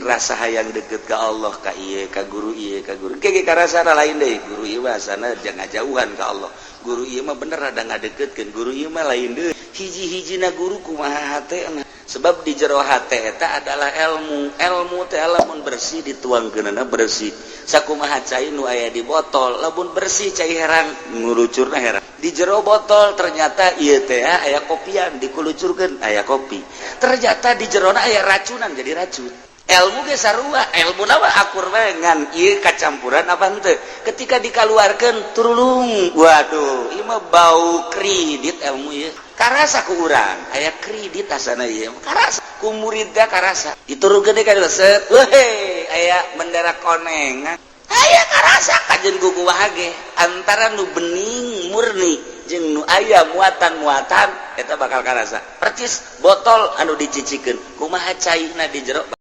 rasa hayang deket ke Allah ka ieu ka guru ieu ka guru ge karasana lain deui guru ieu mah sana jangan jauhan ka Allah guru ieu mah bener ada ngadeketkeun guru ieu mah lain deui hiji-hijina guru kumaha hatena sebab di jero hate eta adalah ilmu teh lamun bersih dituangkeunna bersih sakumaha cai nu aya di botol lamun bersih cai herang ngurucurna herang di jero botol ternyata ieu teh aya kopian dikulucurkeun aya kopi ternyata di jerona aya racunan jadi racun ilmu ge sarua ilmu nawa akur bae ngan ieu kacampuran apa henteu ketika dikaluarkeun turulung waduh ieu mah bau kredit ilmu ieu karasa ku urang aya kredit asana ieu karasa ku muridna karasa diturunkeun deui ka set weh aya bendera koneng aya karasa kajen ku kumaha ge antara nu bening murni jeung nu aya muatan-muatan eta bakal karasa percis botol anu dicicikeun kumaha cairna di jero